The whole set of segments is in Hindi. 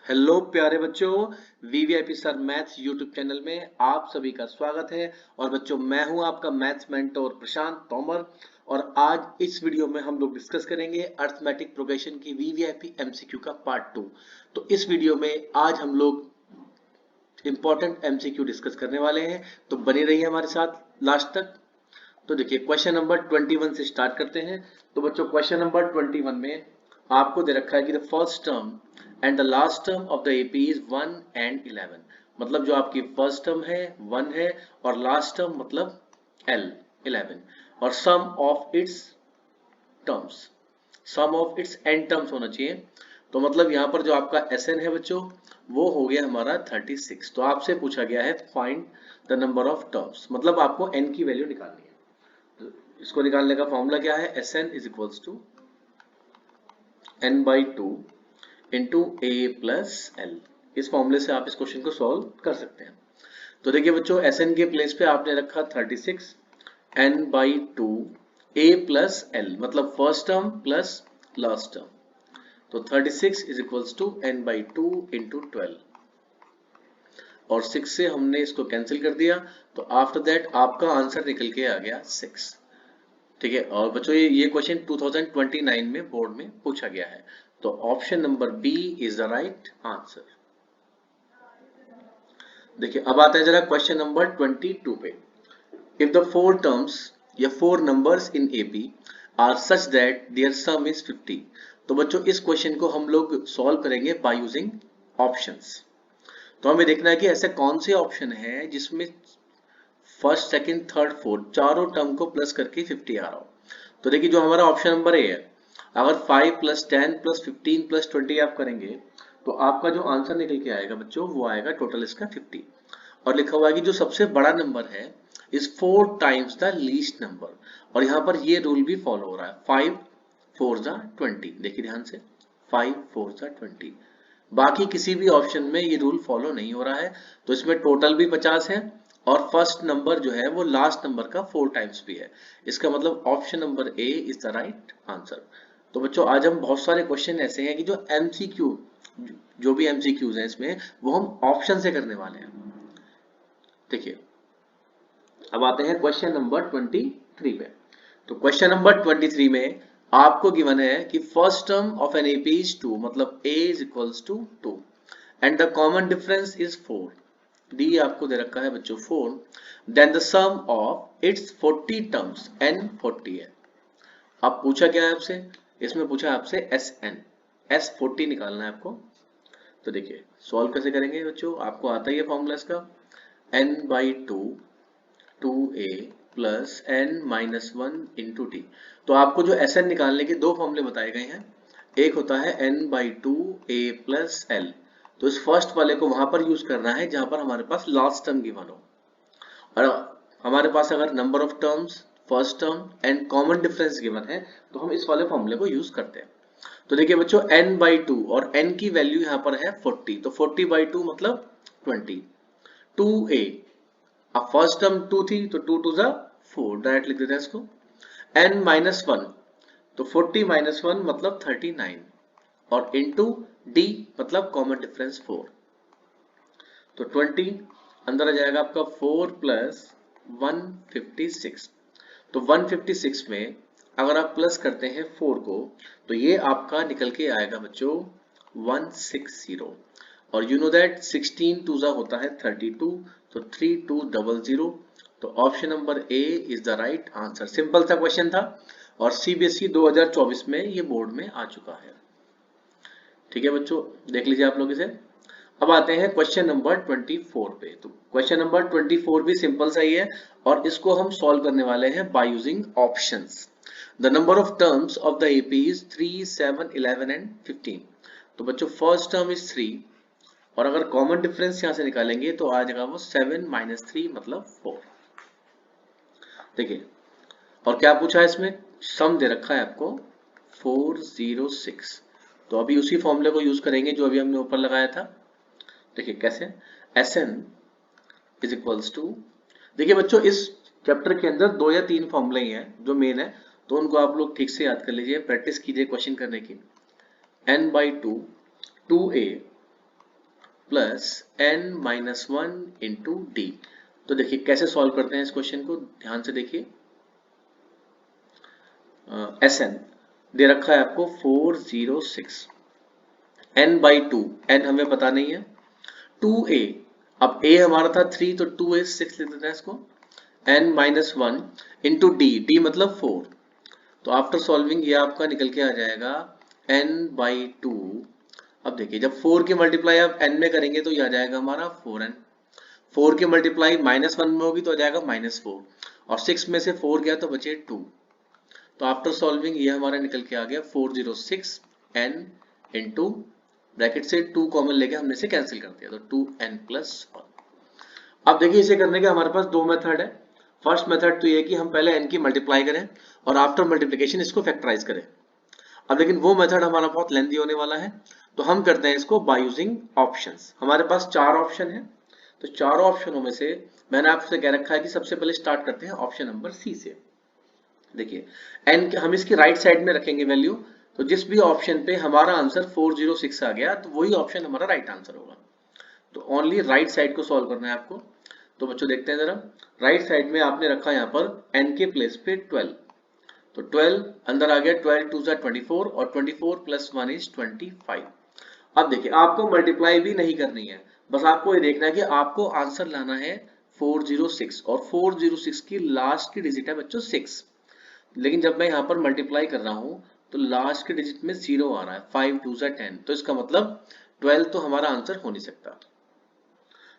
हेलो प्यारे बच्चों, VVIP sir maths YouTube channel में आप सभी का स्वागत है। और बच्चों, मैं हूं आपका मैथ्स मेंटर प्रशांत तोमर। और आज इस वीडियो में हम लोग डिस्कस करेंगे अरिथमेटिक प्रोग्रेशन की वीवीआईपी एमसीक्यू का पार्ट 2। तो इस वीडियो में आज हम लोग इंपॉर्टेंट एमसीक्यू डिस्कस करने वाले हैं, तो बने रहिए हमारे साथ लास्ट तक। तो देखिए, क्वेश्चन नंबर 21 से स्टार्ट करते हैं। तो बच्चों, क्वेश्चन नंबर 21 में आपको दे रखा है कि the first term and the last term of the AP is 1 and 11। मतलब जो आपकी फर्स्ट टर्म है 1 है और लास्ट टर्म मतलब L 11, और sum of its terms, sum of its n terms होना चाहिए। तो मतलब यहाँ पर जो आपका Sn है बच्चों, वो हो गया हमारा 36। तो आपसे पूछा गया है find the number of terms, मतलब आपको n की वैल्यू निकालनी है। तो इसको निकालने का फॉर्मूला क्या है? Sn is equals to n by 2 into a plus L. इस फॉर्मूले से आप इस क्वेश्चन को सॉल्व कर सकते हैं। तो देखिए बच्चों, Sn के प्लेस पे आपने रखा 36, n by 2 a plus l, मतलब first term plus last term. तो 36 is equals to n by 2 into 12, और 6 से हमने इसको कैंसिल कर दिया। तो आफ्टर दैट आपका आंसर निकल के आ गया 6। ठीक है। और बच्चों, ये क्वेश्चन 2029 में बोर्ड में पूछा गया है। तो option number B is the right answer. देखिए, अब आते हैं जरा क्वेश्चन नंबर 22 पे। इफ द फोर टर्म्स या four numbers in AP are such that their sum is 50। तो बच्चों, इस क्वेश्चन को हम लोग सॉल्व करेंगे बाय यूजिंग ऑप्शंस। तो हमें देखना है कि ऐसे कौन से ऑप्शन है जिसमें फर्स्ट सेकंड थर्ड फोर्थ चारों टर्म को प्लस करके 50 आ रहा हो। तो देखिए, जो हमारा ऑप्शन नंबर ए है, अगर 5 प्लस 10 प्लस 15 प्लस 20 आप करेंगे तो आपका जो आंसर निकल के आएगा बच्चों, वो आएगा टोटल इसका 50। और लिखा हुआ है कि जो सबसे बड़ा नंबर है is 4 times the least number. और यहाँ पर ये रूल भी फॉलो हो रहा है, 5 4 जा 20। देखिए ध्यान से, 5 4 जा 20। बाकी किसी भी ऑप्शन में ये रूल फॉलो नहीं हो रहा है। तो इसमें टोटल भी 50 है और फर्स्ट नंबर जो है वो लास्ट नंबर का 4 टाइम्स भी है। इसका मतलब option number A is the right answer. तो बच्चों, आज हम बहुत सारे क्वेश्चन ऐसे हैं कि जो एमसीक्यू, जो भी एमसीक्यूज हैं इसमें, वो हम ऑप्शन से करने वाले हैं। देखिए, अब आते हैं क्वेश्चन नंबर 23 पे। तो क्वेश्चन नंबर 23 में आपको गिवन है कि first term of an AP is 2, मतलब a is equals to 2 and the common difference is 4। D आपको दे रखा है बच्चों 4, then the sum of its 40 terms n 40 है। अब पूछा क्या है आपसे? इसमें पूछा आपसे Sn, S40 निकालना है आपको। तो देखिए, सॉल्व कैसे करेंगे बच्चों, आपको आता ही है फॉर्मूला इसका, n by 2 2a plus n minus 1 into T. तो आपको जो Sn निकालने के दो फॉर्मूले बताए गए हैं, एक होता है n by 2 a plus L. तो इस फर्स्ट वाले को वहां पर यूज करना है जहां पर हमारे पास लास्ट टर्म गिवन हो, और हमारे पास अगर number of terms, first term and common difference given है तो हम इस वाले फॉर्मूले को यूज करते हैं। तो देखिए बच्चों, n बाई 2 और n की वैल्यू यहाँ पर है 40, तो 40 बाई 2 मतलब 20। 2a, अब फर्स्ट टर्म 2 थी तो 2 टू जा 4, डायरेक्ट लिख देते हैं इसको। n माइनस 1, तो 40 माइनस 1 मतलब 39, और इंटू d मतलब कॉमन डिफरेंस 4। तो 20 अंदर आ जाएगा आपका 4 प्लस 156। तो 156 में अगर आप प्लस करते हैं 4 को तो ये आपका निकल के आएगा बच्चों 160। और यू नो दैट 16 टू जा होता है 32, तो 3200। तो option number A is the right answer. Simple सा क्वेश्चन था और सीबीएसई 2024 में ये बोर्ड में आ चुका है। ठीक है बच्चों, देख लीजिए आप लोग इसे। अब आते हैं क्वेश्चन नंबर 24 पे। तो क्वेश्चन नंबर 24 भी सिंपल सा ही है और इसको हम सॉल्व करने वाले हैं by using options. The number of terms of the AP is 3 7 11 and 15। तो बच्चों, फर्स्ट टर्म इज 3, और अगर कॉमन डिफरेंस यहां से निकालेंगे तो आ जाएगा वो 7 माइनस 3 मतलब 4। देखिए, और क्या पूछा है इसमें? सम दे रखा है आपको 406। तो अभी उसी फॉर्मूले को यूज करेंगे जो अभी हमने ऊपर लगाया था। देखिए कैसे, Sn इज इक्वल्स टू, देखिए बच्चों, इस चैप्टर के अंदर 2 या 3 फॉर्मूले ही हैं जो मेन है, तो उनको आप लोग ठीक से याद कर लीजिए, प्रैक्टिस कीजिए क्वेश्चन करने की। n by 2 2a plus n minus one into D. तो देखिए कैसे सॉल्व करते हैं इस क्वेश्चन को, ध्यान से देखिए। Sn दे रखा है आपको 406, n बाई टू, n हमें पता नहीं है, 2a, अब a हमारा था 3 तो 2a 6 लिख देते हैं इसको, n minus one into D, D मतलब 4। तो आफ्टर सॉल्विंग ये आपका निकल के आ जाएगा n बाई टू। अब देखिए जब 4 की मल्टीप्लाई आप n में करेंगे तो ये आ जाएगा हमारा 4n, 4 की मल्टीप्लाई माइनस वन में होगी तो आ जाएगा -4, और 6 में से 4 गया तो बचे 2। तो आफ्टर सॉल्विंग ये हमारा निकल के आ गया 406 n इंटू ब्रैकेट से 2 कॉमन लेके हमने इसे कैंसिल कर दिया, तो 2n प्लस 1। अब देखिए इसे करने के हमारे पास दो मेथड है। फर्स्ट मेथड तो ये कि हम पहले n की मल्टीप्लाई करें और आफ्टर मल्टीप्लिकेशन इसको फैक्टराइज करें। अब लेकिन वो मेथड हमारा बहुत लेंथी होने वाला है, तो हम करते हैं इसको बाय यूजिंग ऑप्शंस। हमारे पास चार ऑप्शन है, तो चारों ऑप्शनों में से मैंने आपसे कह रखा है कि सबसे पहले स्टार्ट करते हैं ऑप्शन नंबर सी से। देखिए n हम इसकी राइट साइड में रखेंगे वैल्यू, तो जिस भी ऑप्शन पे हमारा आंसर 406 आ गया तो वही ऑप्शन हमारा राइट आंसर होगा। तो ओनली राइट साइड को सॉल्व करना है आपको। तो बच्चों देखते हैं जरा, राइट साइड में आपने रखा यहाँ पर n के प्लेस पे 12, तो 12 अंदर आ गया, 12 टू 24 और 24 प्लस 1 इज 25। अब देखिए आपको मल्टीप्लाई भी नहीं करनी है, बस आपको ये देखना है कि आपको आंसर लाना है 406, और 406 की लास्ट की डिजिट है बच्चों 6। लेकिन जब मैं यहाँ पर मल्टीप्लाई कर रहा हूँ तो लास्ट के डिजिट में 0 आ रहा है, 5 टू 10, तो इसका मतलब 12 तो हमारा आंसर हो नहीं सकता।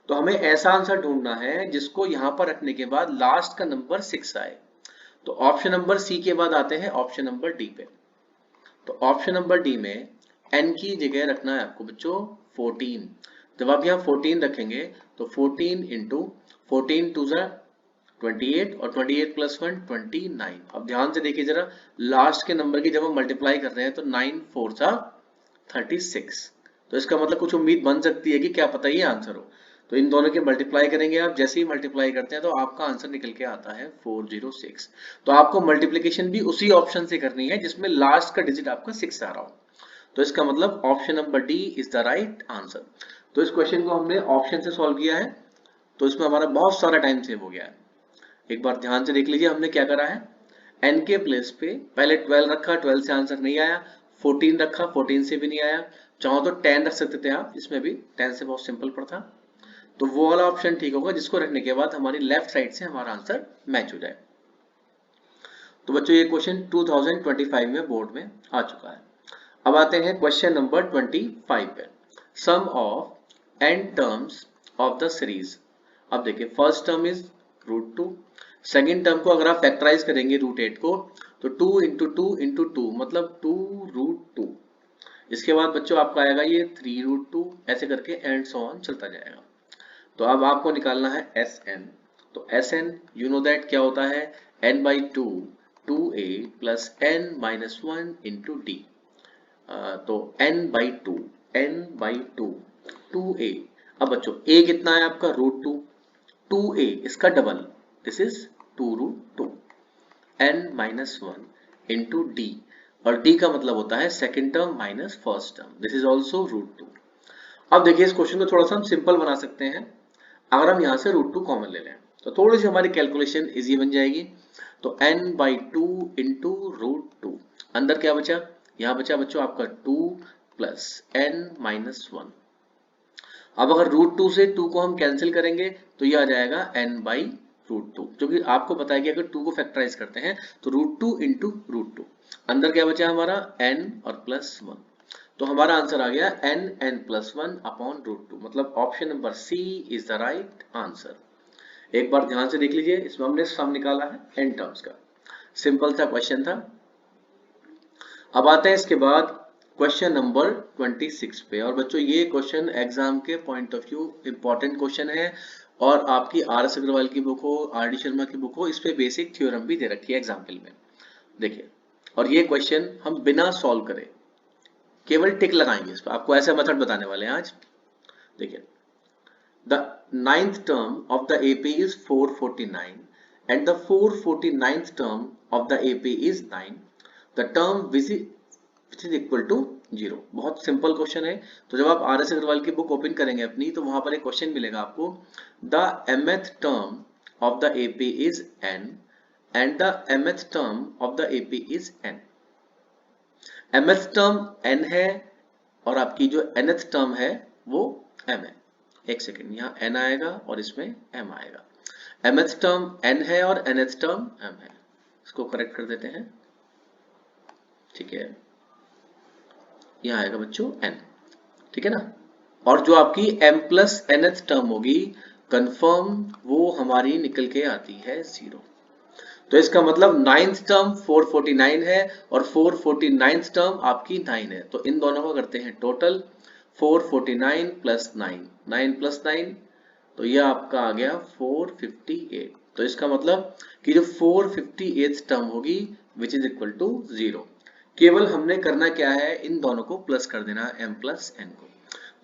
तो हमें ऐसा आंसर ढूंढना है जिसको यहाँ पर रखने के बाद लास्ट का नंबर 6 आए। तो ऑप्शन नंबर सी के बाद आते हैं ऑप्शन नंबर डी पे। तो ऑप्शन नंबर डी में n की जगह रखना है आपको बच्चों 14। जब आप यहाँ 14 रखेंगे तो 14 इंटू 14 टू 28 और 28 प्लस 1 29। अब ध्यान से देखिए जरा, लास्ट के नंबर की जब हम मल्टीप्लाई कर रहे हैं तो 9 4 सा 36, तो इसका मतलब कुछ उम्मीद बन सकती है कि क्या पता ये आंसर हो। तो इन दोनों के मल्टीप्लाई करेंगे आप, जैसे ही मल्टीप्लाई करते हैं तो आपका आंसर निकल के आता है 406। तो आपको मल्टीप्लिकेशन भी उसी ऑप्शन से करनी है जिसमें लास्ट का डिजिट आपका 6 आ रहा हो। तो इसका मतलब option number D is the right answer. तो इस क्वेश्चन को हमने ऑप्शन से सॉल्व किया है, तो इसमें हमारा बहुत सारा टाइम सेव हो गया है। एक बार ध्यान से देख लीजिए हमने क्या करा है, n के प्लेस पे पहले 12 रखा, 12 से आंसर नहीं आया, 14 रखा, 14 से भी नहीं आया, चाहो तो 10 रख सकते थे आप, इसमें भी 10 से बहुत सिंपल पड़ता। तो वो वाला ऑप्शन ठीक होगा जिसको रखने के बाद हमारी लेफ्ट साइड से हमारा आंसर मैच हो जाए। तो बच्चों ये क्वेश्चन 2025 में बोर्ड में आ चुका है। अब आते हैं क्वेश्चन नंबर 25 पे, sum of n terms of the series. अब देखिए first term is √2, second term को अगर आप फैक्टराइज करेंगे √8 को तो 2 इंटू टू इंटू टू मतलब 2√2। इसके बाद बच्चों आपका आएगा ये 3√2, ऐसे करके एंड सो ऑन चलता जाएगा। तो अब आपको निकालना है Sn। तो Sn यू नो दैट क्या होता है, n by two 2a plus n minus one into D. तो n बाई टू 2a। अब बच्चों a कितना है आपका √2, 2a इसका double, this is 2√2, n minus one into D, और d का मतलब होता है second term minus first term, this is also √2। अब देखिए इस क्वेश्चन को थोड़ा सा हम सिंपल बना सकते हैं, अगर हम यहाँ से √2 कॉमन ले लें तो थोड़ी सी हमारी कैलकुलेशन इजी बन जाएगी। तो n बाई टू इंटू √2, अंदर क्या बचा, यहाँ बचा बच्चों आपका 2 प्लस n माइनस वन। अब अगर √2 से 2 को हम कैंसिल करेंगे तो ये आ जाएगा n बाई √2, जो कि आपको पता है कि अगर 2 को फैक्टराइज करते हैं तो √2 इंटू √2, अंदर क्या बचा हमारा n और प्लस 1। तो हमारा आंसर आ गया n प्लस 1 अपॉन √2, मतलब option number C is the right answer. एक बार ध्यान से देख लीजिए, इसमें हमने सम निकाला है n टर्म्स का, सिंपल सा क्वेश्चन था। अब आते हैं इसके बाद क्वेश्चन नंबर 26 पे, और बच्चों ये क्वेश्चन एग्जाम के point of view important question है, और आपकी RS अग्रवाल की बुक हो, RD शर्मा की बुक हो, इस पे बेसिक थ्योरम भी दे रखी है एग्जाम्पल में। देखिए, और ये क्वेश्चन हम बिना सॉल्व करे केवल टिक लगाएंगे इस पर, आपको ऐसा मेथड बताने वाले हैं आज। देखिए, the 9th term of the AP is 449 and the 449th term of the AP is 9. The term which is equal to 0। बहुत सिंपल क्वेश्चन है। तो जब आप RS अग्रवाल की बुक ओपन करेंगे अपनी, तो वहां पर एक क्वेश्चन मिलेगा आपको, the mth term of the AP is n and the mth term of the AP is n। mth term n है और आपकी जो nth टर्म है वो m है। एक सेकेंड, यहाँ n आएगा और इसमें m आएगा। mth टर्म n है और nth टर्म m है। इसको करेक्ट कर देते हैं, ठीक है। यहाँ आएगा बच्चों n, ठीक है ना। और जो आपकी m प्लस nth टर्म होगी कंफर्म, वो हमारी निकल के आती है 0। तो इसका मतलब 9th टर्म 449 है और 449th टर्म आपकी 9 है। तो इन दोनों को करते हैं टोटल, 449 प्लस 9, 9 प्लस 9, तो यह आपका आ गया 458। तो इसका मतलब कि जो 458th टर्म होगी विच इज इक्वल टू 0। केवल हमने करना क्या है, इन दोनों को प्लस कर देना m प्लस n को।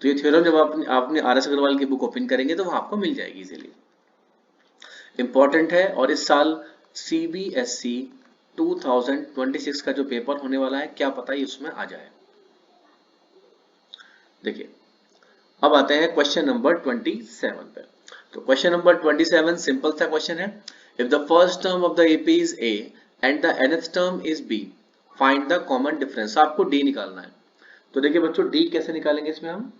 तो ये थ्योरम जब आपने RS अग्रवाल की बुक ओपन करेंगे तो वहां आपको मिल जाएगी इजीली। इंपॉर्टेंट है, और इस साल CBSE 2026 का जो पेपर होने वाला है, क्या पता ही उसमें आ जाए। देखिए, अब आते हैं क्वेश्चन नंबर 27 पे। तो क्वेश्चन नंबर 27 सिंपल सा क्वेश्चन है। If the first term of the AP is A and the nth term is B, find the common difference. आपको D निकालना है। तो देखिए बच्चों, D कैसे निकालेंगे इसमें हम,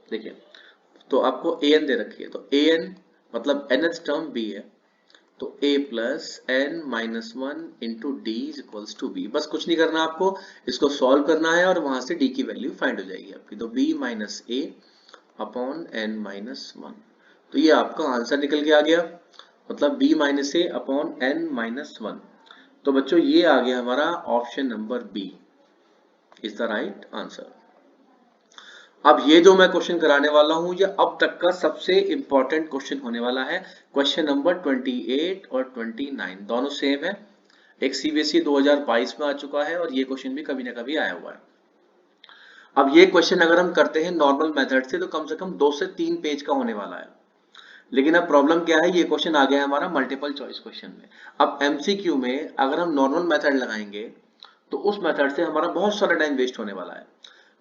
देखिए तो आपको an दे रखी है, तो an मतलब nth टर्म B है, तो a plus n minus 1 into D is equals to B. बस कुछ नहीं करना आपको, इसको सॉल्व करना है और वहां से d की वैल्यू फाइंड हो जाएगी आपकी। तो b minus A upon n minus 1, तो ये आपका आंसर निकल के आ गया, मतलब b minus A upon n minus 1। तो बच्चों ये आ गया हमारा option number B is the right answer. अब ये जो मैं क्वेश्चन कराने वाला हूं, ये अब तक का सबसे इंपॉर्टेंट क्वेश्चन होने वाला है। क्वेश्चन नंबर 28 और 29 दोनों सेम है। एक CBSE 2022 में आ चुका है और ये क्वेश्चन भी कभी ना कभी आया हुआ है। अब ये क्वेश्चन अगर हम करते हैं नॉर्मल मेथड से, तो कम से कम 2 से 3 पेज का होने वाला है। लेकिन अब प्रॉब्लम क्या है, ये क्वेश्चन आ गया है हमारा मल्टीपल चॉइस क्वेश्चन में। अब MCQ में अगर हम नॉर्मल मेथड लगाएंगे तो उस मेथड से हमारा बहुत सारा टाइम वेस्ट होने वाला है।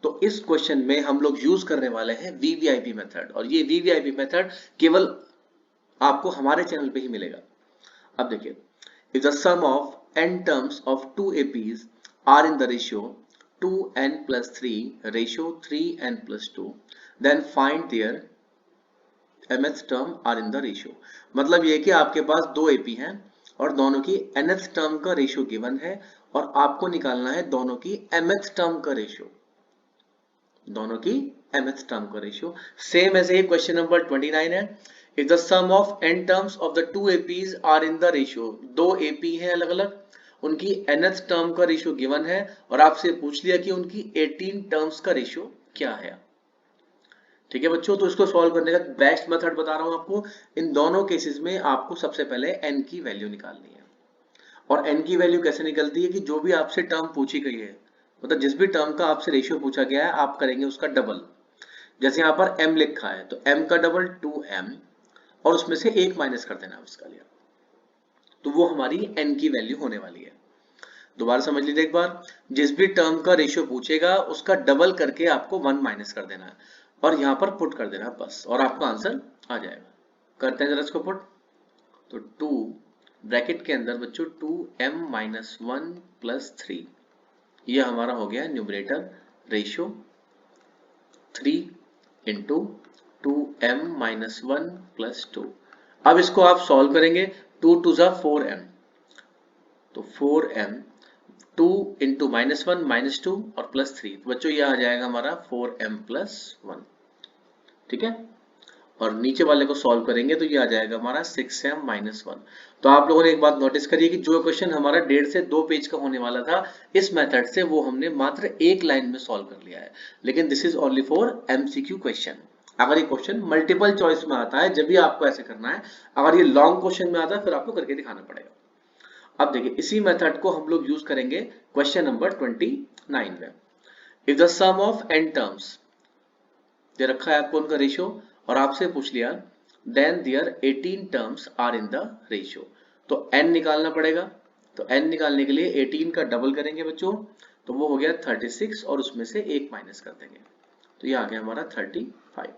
तो इस क्वेश्चन में हम लोग यूज करने वाले हैं VVIP मेथड, और ये VVIP मेथड केवल आपको हमारे चैनल पे ही मिलेगा। अब देखिए, if the sum of n terms of 2 APs are in the ratio 2n plus 3 ratio 3n plus 2, then find their mth term are in the ratio. मतलब ये कि आपके पास 2 AP हैं और दोनों की nth टर्म का रेशियो गिवन है, और आपको निकालना है दोनों की mth टर्म का रेशियो, दोनों की mth टर्म का रेशियो। सेम ऐसे ही क्वेश्चन नंबर 29 है। If the sum of n terms of the 2 APs are in the ratio, 2 AP हैं अलग अलग, उनकी nth टर्म का रेशियो गिवन है, और आपसे पूछ लिया कि उनकी 18 टर्म्स का रेशियो क्या है। ठीक है बच्चों, तो इसको सॉल्व करने का बेस्ट मेथड बता रहा हूं आपको। इन दोनों केसेस में आपको सबसे पहले n की वैल्यू निकालनी है। और n की वैल्यू कैसे निकलती है कि जो भी आपसे टर्म पूछी गई है, मतलब जिस भी टर्म का आपसे रेशियो पूछा गया है, आप करेंगे उसका डबल। जैसे यहाँ पर m लिखा है तो m का डबल 2m, और उसमें से 1 माइनस कर देना उसका लिया, तो वो हमारी n की वैल्यू होने वाली है। दोबारा समझ लीजिए एक बार, जिस भी टर्म का रेशियो पूछेगा उसका डबल करके आपको 1 माइनस कर देना है और यहाँ पर पुट कर देना बस, और आपका आंसर आ जाएगा। करते हैं जरा इसको पुट। तो 2 ब्रैकेट के अंदर बच्चों 2m माइनस 1 प्लस 3, ये हमारा हो गया numerator ratio 3 into 2m minus 1 plus 2। अब इसको आप सॉल्व करेंगे, 2 टू ज़ा 4m, तो 4m, 2 इंटू माइनस 1 माइनस 2 और प्लस 3, तो बच्चों ये आ जाएगा हमारा 4m प्लस 1, ठीक है। और नीचे वाले को सॉल्व करेंगे तो ये आ जाएगा हमारा 6m माइनस 1। तो आप लोगों ने एक बात नोटिस करिए कि जो क्वेश्चन हमारा 1.5 से 2 पेज का होने वाला था, इस मेथड से वो हमने मात्र एक लाइन में सॉल्व कर लिया है। लेकिन this is only for MCQ question. अगर ये क्वेश्चन मल्टीपल चॉइस में आता है जब भी आपको ऐसे करना है, अगर ये लॉन्ग क्वेश्चन में आता है फिर आपको करके दिखाना पड़ेगा। अब देखिए, इसी मेथड को हम लोग यूज करेंगे क्वेश्चन नंबर 29 में। If the sum of n terms दे रखा है आपको उनका रेशियो, और आपसे पूछ लिया then there 18 terms are in the ratio, तो n निकालना पड़ेगा। तो n निकालने के लिए 18 का डबल करेंगे बच्चों, तो वो हो गया 36 और उसमें से 1 माइनस कर देंगे, तो ये आ गया हमारा 35।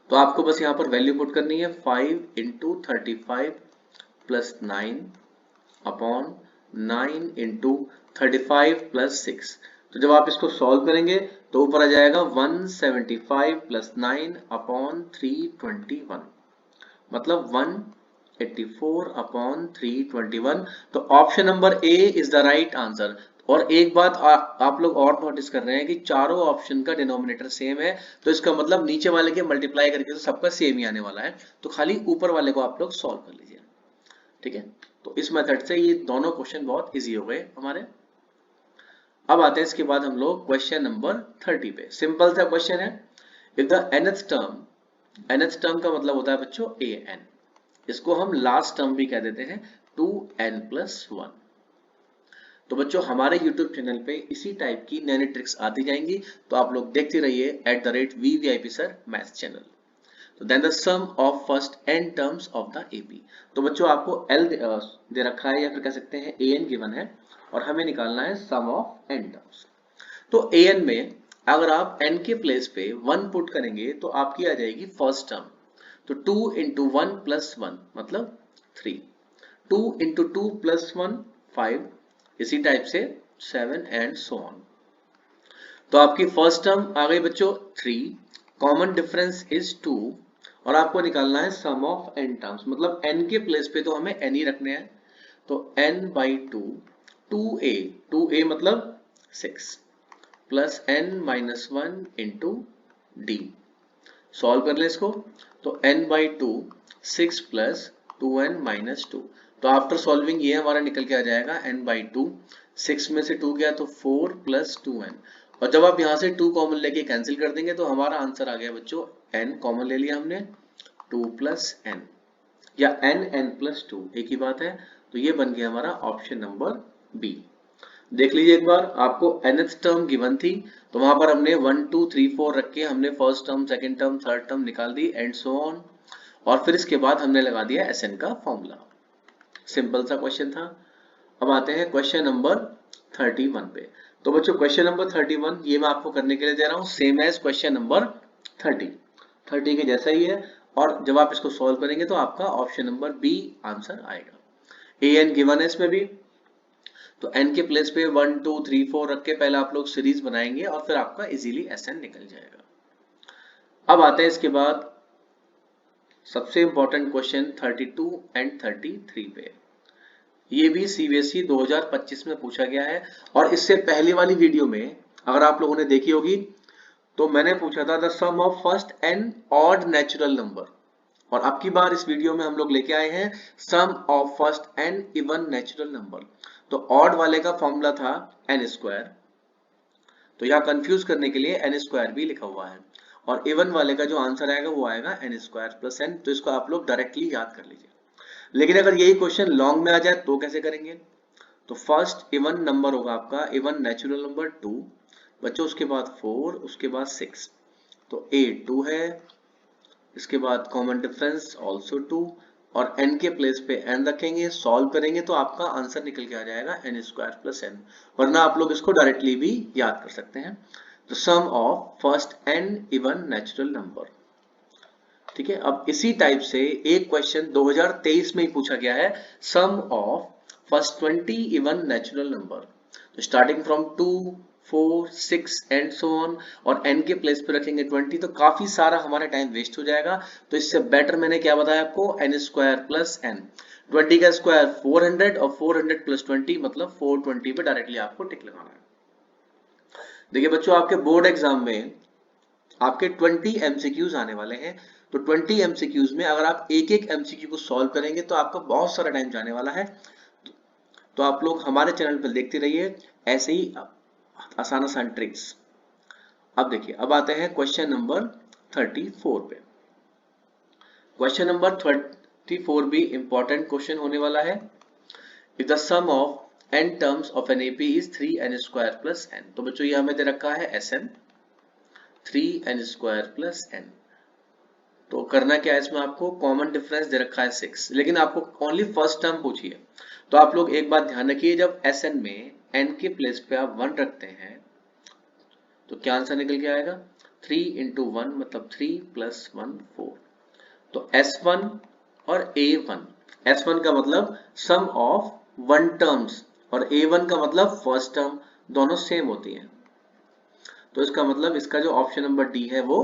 तो आपको बस यहाँ पर वैल्यू पुट करनी है 5 into 35 plus 9 upon 9 into 35 plus 6। तो जब आप इसको सॉल्व करेंगे तो ऊपर आ जाएगा 175 प्लस 9 अपॉन 321, मतलब 184 अपॉन 321। तो option number A is the right answer. और एक बात आप लोग और नोटिस कर रहे हैं कि चारों ऑप्शन का डिनोमिनेटर सेम है, तो इसका मतलब नीचे वाले के मल्टीप्लाई करके तो सबका सेम ही आने वाला है, तो खाली ऊपर वाले को आप लोग सॉल्व कर लीजिए। ठीक है, तो इस मेथड से ये दोनों क्वेश्चन बहुत इजी हो गए हमारे। अब आते हैं इसके बाद हम लोग क्वेश्चन नंबर 30 पे। सिंपल सा क्वेश्चन है, इफ द nth टर्म का मतलब होता है बच्चों an, इसको हम लास्ट टर्म भी कह देते हैं 2n+1। तो बच्चों हमारे YouTube चैनल पे इसी टाइप की नई नई ट्रिक्स आती जाएंगी, तो आप लोग देखते रहिए @VVIP Sir मैथ्स चैनल। तो then the sum of first n terms of the AP। तो बच्चों आपको L दे रखा है या फिर कह सकते हैं an गिवन है, और हमें निकालना है सम ऑफ n टर्म्स। तो an में अगर आप n के प्लेस पे 1 पुट करेंगे तो आपकी आ जाएगी फर्स्ट टर्म, तो 2 इंटू 1 प्लस 1 मतलब 3, 2 इंटू 2 प्लस 1 5, इसी टाइप से 7 एंड सो ऑन। तो आपकी फर्स्ट टर्म आ गई बच्चों 3, कॉमन डिफरेंस इज 2, और आपको निकालना है सम ऑफ n टर्म्स, मतलब n के प्लेस पे तो हमें n ही रखने हैं, तो n बाई 2, 2a मतलब 6 plus n minus 1 into D. Solve कर ले इसको, तो n by 2 6 plus 2n minus 2। तो आफ्टर सॉल्विंग ये हमारा निकल के आ जाएगा n बाई 2, 6 में से 2 गया तो 4 प्लस 2n, और जब आप यहाँ से 2 कॉमन लेके कैंसिल कर देंगे तो हमारा आंसर आ गया बच्चों, n कॉमन ले लिया हमने, 2 प्लस n, या n प्लस 2 एक ही बात है। तो ये बन गया हमारा ऑप्शन नंबर बी। देख लीजिए एक बार, आपको nth टर्म गिवन थी, तो वहां पर हमने 1 2 3 4 रख के हमने first term, second term, third term निकाल दी एंड सो ऑन, और फिर इसके बाद हमने लगा दिया Sn का फॉर्मूला। सिंपल सा क्वेश्चन था। अब आते हैं क्वेश्चन नंबर 31 पे। तो बच्चों क्वेश्चन नंबर 31 ये मैं आपको करने के लिए दे रहा हूँ सेम एज क्वेश्चन नंबर 30 के जैसा ही है, और जब आप इसको सॉल्व करेंगे तो आपका ऑप्शन नंबर बी आंसर आएगा। an गिवन है इसमें भी, तो n के प्लेस पे 1 2 3 4 रख के पहले आप लोग सीरीज बनाएंगे और फिर आपका इजीली Sn निकल जाएगा। अब आते हैं इसके बाद सबसे इंपॉर्टेंट क्वेश्चन 32 एंड 33 पे। ये भी CBSE 2025 में पूछा गया है, और इससे पहले वाली वीडियो में अगर आप लोगों ने देखी होगी तो मैंने पूछा था the sum of first n odd natural number, और अब की बार इस वीडियो में हम लोग लेके आए हैं sum of first n even natural number. तो ऑड वाले का फॉर्मूला था n स्क्वायर, तो यहाँ कंफ्यूज करने के लिए n स्क्वायर भी लिखा हुआ है, और इवन वाले का जो आंसर आएगा वो आएगा n स्क्वायर प्लस n। तो इसको आप लोग डायरेक्टली याद कर लीजिए। लेकिन अगर यही क्वेश्चन लॉन्ग में आ जाए तो कैसे करेंगे, तो फर्स्ट इवन नंबर होगा आपका इवन नेचुरल नंबर 2 बच्चों, उसके बाद 4, उसके बाद 6, तो a 2 है, इसके बाद कॉमन डिफरेंस ऑल्सो 2, और n के प्लेस पे n रखेंगे, सॉल्व करेंगे तो आपका आंसर निकल के आ जाएगा n स्क्वायर प्लस n, वरना आप लोग इसको डायरेक्टली भी याद कर सकते हैं। तो sum of first n even natural number. ठीक है, अब इसी टाइप से एक क्वेश्चन 2023 में ही पूछा गया है, sum of first 20 even natural number. तो starting from 2 4 6 and so on, और n के प्लेस पे रखेंगे 20, तो काफी सारा हमारा टाइम वेस्ट हो जाएगा। तो इससे बेटर मैंने क्या बताया आपको, n स्क्वायर प्लस n, 20 का स्क्वायर 400 और 400 प्लस 20 मतलब 420 पे डायरेक्टली आपको टिक लगाना है। देखिए बच्चों, आपके बोर्ड एग्जाम में आपके 20 MCQs आने वाले हैं, तो 20 MCQs में अगर आप एक एक MCQ को सॉल्व करेंगे तो आपका बहुत सारा टाइम जाने वाला है। तो आप लोग हमारे चैनल पर देखते रहिए ऐसे ही आसान आसान ट्रिक्स। अब देखिए, अब आते हैं क्वेश्चन नंबर 34 पे। क्वेश्चन नंबर 34 भी इंपॉर्टेंट क्वेश्चन होने वाला है। If the sum of n terms of an AP is 3n square plus n। तो बच्चों ये हमें दे रखा है Sn 3n square plus n। तो करना क्या है इसमें, आपको कॉमन डिफरेंस दे रखा है 6, लेकिन आपको ओनली फर्स्ट टर्म पूछी है। तो आप लोग एक बात ध्यान रखिए, जब Sn में n के प्लेस पे आप 1 रखते हैं तो क्या आंसर निकल के आएगा, 3 इंटू 1 मतलब 3 प्लस 1 4। तो S1 और A1, S1 का मतलब सम ऑफ वन टर्म्स और A1 का मतलब फर्स्ट टर्म, दोनों सेम होती हैं। तो इसका मतलब इसका जो ऑप्शन नंबर डी है वो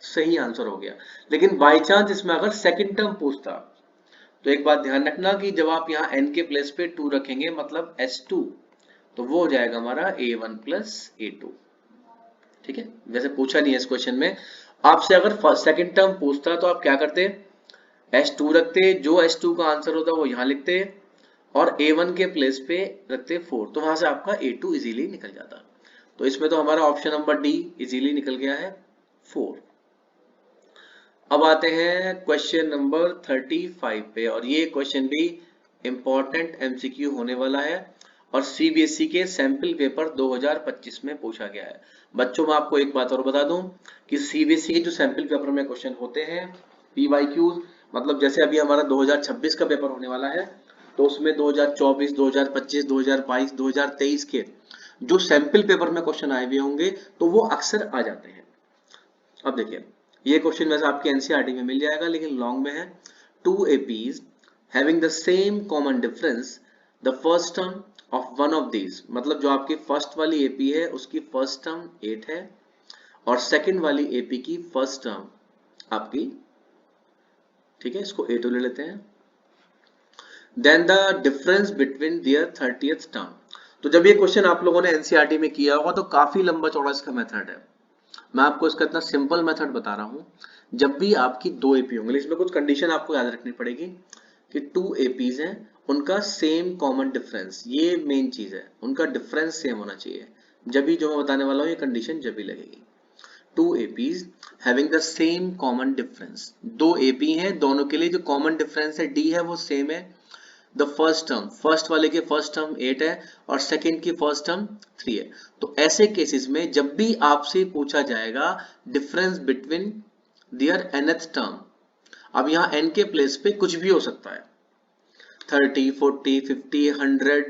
सही आंसर हो गया। लेकिन बाई चांस इसमें अगर सेकंड टर्म पूछता तो एक बात ध्यान रखना कि जब आप यहाँ n के प्लेस पे 2 रखेंगे मतलब S2, तो वो हो जाएगा हमारा A1 प्लस A2। ठीक है, वैसे पूछा नहीं है इस क्वेश्चन में। आपसे अगर सेकंड टर्म पूछता तो आप क्या करते, S2 रखते, जो S2 का आंसर होता वो यहाँ लिखते और A1 के प्लेस पे रखते 4, तो वहां से आपका A2 इजीली निकल जाता। तो इसमें तो हमारा ऑप्शन नंबर डी इजीली निकल गया है 4। अब आते हैं क्वेश्चन नंबर 35 पे, और ये क्वेश्चन भी इंपॉर्टेंट एमसीक्यू होने वाला है और सीबीएसई के सैंपल पेपर 2025 में पूछा गया है। बच्चों मैं आपको एक बात और बता दूं कि सीबीएसई के जो सैंपल पेपर में क्वेश्चन होते हैं पीवाईक्यूज, मतलब जैसे अभी हमारा 2026 का पेपर होने वाला है, तो उसमें 2024, 2025, 2022, 2023 के जो सैंपल पेपर में क्वेश्चन आए हुए होंगे तो वो अक्सर आ जाते हैं। अब देखिए, ये क्वेश्चन वैसे आपके एनसीईआरटी में मिल जाएगा लेकिन लॉन्ग में है। Two APs having the same common difference, the first term of one of these, मतलब जो आपकी फर्स्ट वाली एपी है उसकी फर्स्ट टर्म 8 है और सेकंड वाली एपी की फर्स्ट टर्म आपकी, ठीक है इसको A2 ले लेते हैं, then the difference between their 30th term. तो जब ये क्वेश्चन आप लोगों ने एनसीईआरटी में किया होगा तो काफी लंबा चौड़ा इसका मेथड है। मैं आपको इसका इतना सिंपल मेथड बता रहा हूं, जब भी आपकी दो एपी होंगे, इसमें कुछ कंडीशन आपको याद रखनी पड़ेगी कि टू एपीज हैं, उनका सेम कॉमन डिफरेंस, ये मेन चीज है, उनका डिफरेंस सेम होना चाहिए। जब भी जो मैं बताने वाला हूं ये कंडीशन जब भी लगेगी। Two APs having the same common difference, दो एपी हैं, दोनों के लिए जो कॉमन डिफरेंस है डी है वो सेम है। द फर्स्ट टर्म, फर्स्ट वाले के फर्स्ट टर्म 8 है और सेकंड की फर्स्ट टर्म 3 है। तो ऐसे केसेस में जब भी आपसे पूछा जाएगा difference between there nth term, अब यहाँ n के प्लेस पे कुछ भी हो सकता है, 30, 40, 50, 100,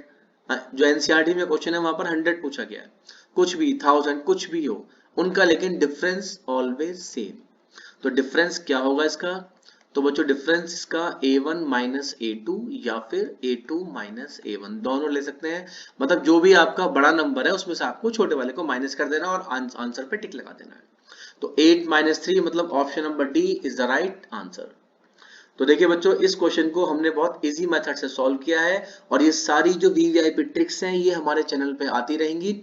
जो एनसीईआरटी में क्वेश्चन है वहां पर 100 पूछा गया है, कुछ भी 1000 कुछ भी हो उनका, लेकिन डिफरेंस ऑलवेज सेम। तो डिफरेंस क्या होगा इसका, तो बच्चों डिफरेंस इसका A1 माइनस A2 या फिर A2 माइनस A1 दोनों ले सकते हैं। मतलब जो भी आपका बड़ा नंबर है उसमें से आपको छोटे वाले को माइनस कर देना और आंसर पे टिक लगा देना है। तो 8 माइनस 3 मतलब option number D is the right answer. तो देखिए बच्चों, इस क्वेश्चन को हमने बहुत इजी मेथड से सॉल्व किया है और ये सारी जो वीवीआईपी ट्रिक्स हैं ये हमारे चैनल पे आती रहेंगी।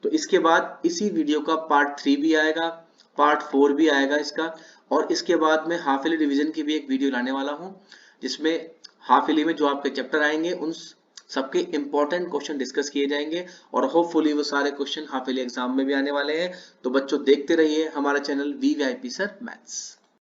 तो इसके बाद इसी वीडियो का पार्ट 3 भी आएगा, पार्ट 4 भी आएगा इसका, और इसके बाद में हाफ ईयरली रिवीजन की भी एक वीडियो लाने वाला हूं जिसमें हाफ ईयरली में जो आपके चैप्टर आएंगे उन सबके इंपॉर्टेंट क्वेश्चन डिस्कस किए जाएंगे और होपफुली वो सारे क्वेश्चन हाफ ईयरली एग्जाम में भी आने वाले हैं। तो बच्चों देखते रहिए हमारा चैनल वीवीआईपी सर मैथ्स।